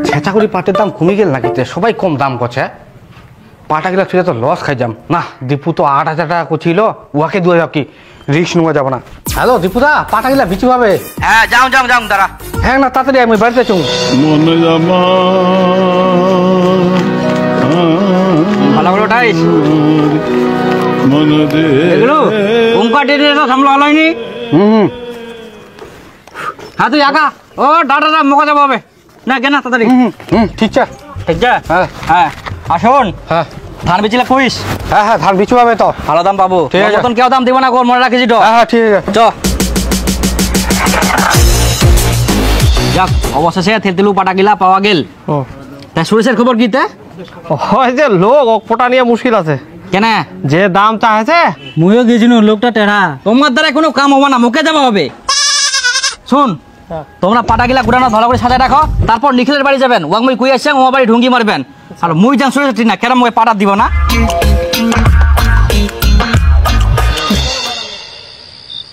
ছেঁচাগুড়ি পাটের দাম কমে গেল নাকি? সবাই কম দাম করছে। পাটা গেলে তুই তো লস খাই যাম না। দীপু তো 8,000 টাকা করছিল, উহাকে 2,000 কি রিস্ক নেওয়া যাবো না। হ্যালো দীপুদা, পাটা গেলা বিচি পাবে? হ্যাঁ যাও দাঁড়া। হ্যাঁ না তাড়াতাড়ি আমি বাড়িতে চুন। ভালো করে ওঠাইস। এগুলো ওমকা ডেটে তো সামলা হয়নি। হ্যাঁ তুই একা ও ডাটা মোকা যাবো হবে না কেন তাড়াতাড়ি। ঠিক আছে ঠিক আছে। হ্যাঁ আসুন। হ্যাঁ ধান বেচিলে কইস। হ্যাঁ হ্যাঁ ধান বিচু পাবে তো ভালো দাম পাবো। ঠিক আছে, মতন কেউ দাম দিব না, মনে রাখিস তো। হ্যাঁ ঠিক আছে চ যাক, অবশেষে থেতেলু পাটা গিলা পাওয়া গেল। তা সুরেশের খবর কি? হয় যে লোক পটা নিয়ে মুশকিল আছে। কেন? যে দাম চাইছে মুইও গেছিল, লোকটা টেড়া। তোমার দ্বারা কোনো কাম হবে না, মুখে যাওয়া হবে। শুন, তোমরা পাটা গিলা গুড়ানো ভালো করে সাজায় রাখো, তারপর নিখিলের বাড়ি যাবেন। ওয়াক মুই কুই আসছেন, ও বাড়ি ঢুঙ্গি মারবেন। আর মুই যান সুরেশ ঠিক না, কেন মুই পাটা দিব না?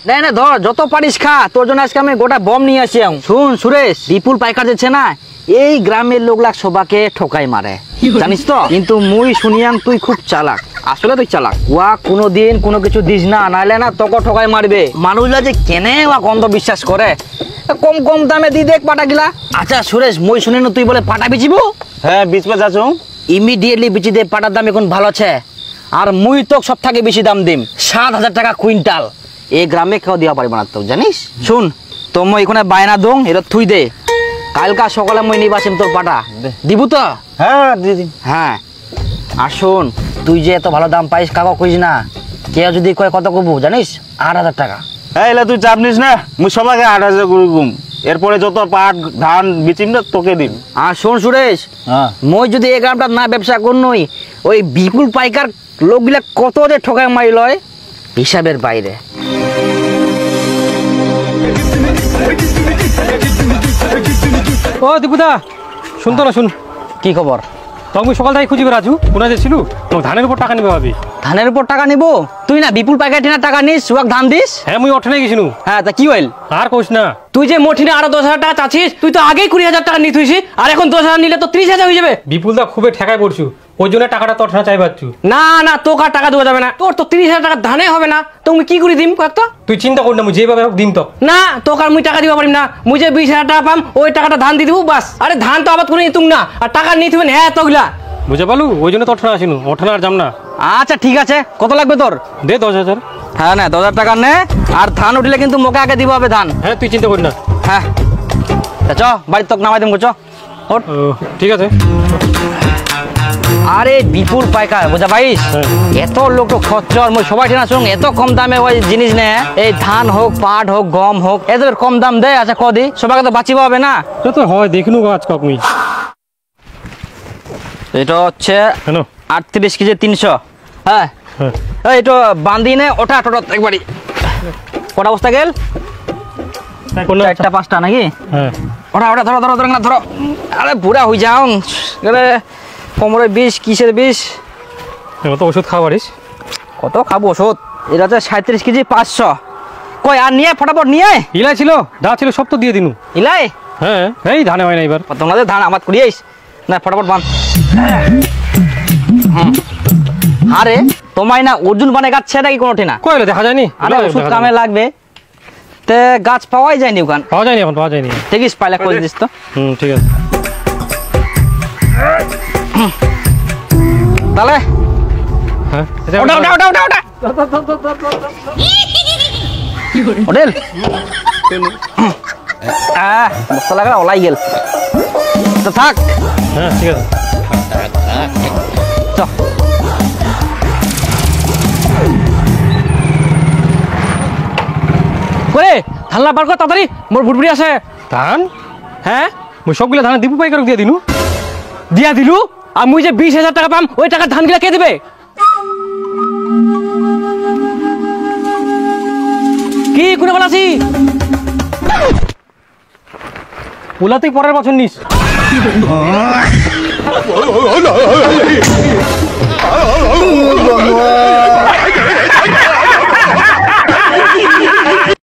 না ধর, যত পারিস খা, তোর জন্য আজকে আমি গোটা বম নিয়ে আসি। শুন সুরেশ, বিপুল পাইকার যাচ্ছে না, এই গ্রামের লোকলা সবাকে ঠকাই মারে, জানিস তো। কিন্তু মুই শুনিয়াম তুই খুব চালাক। আসলে তুই চালাক। ওয়া কোনোদিন কোনো কিছু দিস না, নাইলে না তোকে ঠকাই মারবে। মানুষরা যে কেনে ওয়া গন্ধ বিশ্বাস করে, কম কম দামে দি দেখ পাটা গিলা। আচ্ছা সুরেশ, মুই শুনি তুই বলে পাটা বিচিব। হ্যাঁ বিচবে যাচ্ছ, ইমিডিয়েটলি বিচি দে, পাটার দাম এখন ভালো আছে। আর মুই তো সব থেকে বেশি দাম দিম, 7,000 টাকা কুইন্টাল। এই গ্রামে কেউ দেওয়া পারবে না তো, জানিস। শুন, তো মই এখানে বায়না দং, এটা থুই দে। কালকা সকালে মই নিবাসিম তোর পাটা দিব তো। হ্যাঁ দিদি। হ্যাঁ আর শোন, তুই যে এত ভালো দাম পাইস কাকা কইস না। কেউ যদি কয় কত কবু জানিস? 8,000 টাকা। হ্যাঁ এলা তুই চাপ নিস না, মুই সবাইকে 8,000 করে গুম। এরপরে যত পাট ধান বিচিম না তোকে দিন। আর শোন সুরেশ, মই যদি এই গ্রামটা না ব্যবসা করনই, ওই বিপুল পাইকার লোকগুলা কত যে ঠকাই মারি লয়, হিসাবের বাইরে। ও দীপুদা, শুনতো না? শুন, কি খবর? তুমি সকাল থেকে খুঁজি রাজু কোনা যাচ্ছিল, ধানের উপর টাকা নিবে ভাবি। ধানের উপর টাকা নিব? তুই না বিপুল পাইকার ঠিনা টাকা নিস, ওয়াক ধান দিস। হ্যাঁ মুই অঠে গেছিল। হ্যাঁ তা কি হইল? আর কইস না, তুই যে মোটিনে আরো 10,000 টাকা চাচ্ছিস, তুই তো আগেই 20,000 টাকা নিতে হইছিস, আর এখন 10,000 নিলে তো 30,000 হয়ে যাবে। বিপুলদা খুবই ঠেকায় পড়ছু, ওই জন্য টাকাটা তোর না চাই পাচ্ছু। না না, তোকে আর টাকা দেওয়া যাবে না। তোর তো 30,000 টাকা ধানে হবে না, তুমি কি করে দিম কয়েকটা? তুই চিন্তা কর না, মুই যেভাবে হোক দিম তো। না, তোকে আর মুই টাকা দিবা পারিম না। মুই যে 20,000 টাকা পাম, ওই টাকাটা ধান দিয়ে দিব বাস। আরে ধান তো আবাদ করে নিতুম না, আর টাকা নিতে হবে। হ্যাঁ তোগুলা বুঝে পালু, ওই জন্য তোর আসিনু, ওঠানা আর যাম না। আচ্ছা ঠিক আছে, কত লাগবে তোর? দে 10,000। হ্যাঁ না, 10,000 টাকা নে। আর ধান উঠলে কিন্তু মোকে আগে দিব হবে ধান। হ্যাঁ তুই চিন্তা কর না। হ্যাঁ চ, বাড়ির তোকে নামাই দিম, চ। ঠিক আছে। আরে বিপুল পাইকার বুঝা পাইস, এত লোক তো খচ্চর, মই সবাই ঠিনা শুন, এত কম দামে ওই জিনিস নে। এই ধান হোক, পাট হোক, গম হোক, এত কম দাম দেয়। আচ্ছা কদি সবাইকে তো বাঁচিব হবে না। তো হয় দেখিনু গাছ কক মুই। এটা হচ্ছে 38 কেজি 300। হ্যাঁ হ্যাঁ এইটা বান্ধি নে, ওটা টোটো একবারই। কটা বস্তা গেল? 4টা 5টা নাকি? হ্যাঁ ওটা ওটা ধরো ধরো ধরো ধরো। আরে বুড়া হয়ে যাও গেলে, কোমরে বিষ, কিসের বিষ? কত ওষুধ খাওয়া পারিস? কত খাবো ওষুধ? এটা হচ্ছে 37 কেজি 500। কই আর নিয়ে ফটাফট নিয়ে। ইলাই ছিল, যা ছিল সব তো দিয়ে দিনু। ইলাই? হ্যাঁ এই ধানে হয় না এবার। তোমাদের ধান আমার করিয়েস না, ফটাফট বান। আরে তোমায় না অর্জুন বানে গাছ ছে নাকি কোনোটি না? কইলে দেখা যায়নি। আরে ওষুধ কামে লাগবে, তে গাছ পাওয়াই যায়নি ওখান। পাওয়া যায়নি এখন, পাওয়া যায়নি। দেখিস পাইলে কই দিস তো। ঠিক আছে তাহলে। হ্যাঁ ওটা ওটা ওটা ওটা ওটা ওডেল বস্তা লাগা ওলাই গেল তো, থাক। হ্যাঁ ঠিক আছে চ। করে ধান বার কর তাড়াতাড়ি, মোর বুড়বুড়ি আছে। ধান? হ্যাঁ মুই সবগুলা ধান দীপু পাইকারক দিয়ে দিনু। দিয়া দিলু, আর মুই যে 20,000 টাকা পাম, ওই টাকা ধান গিলা কে দিবে? কি কোনে বলাছি? ওলা তুই পরের বছর নিস।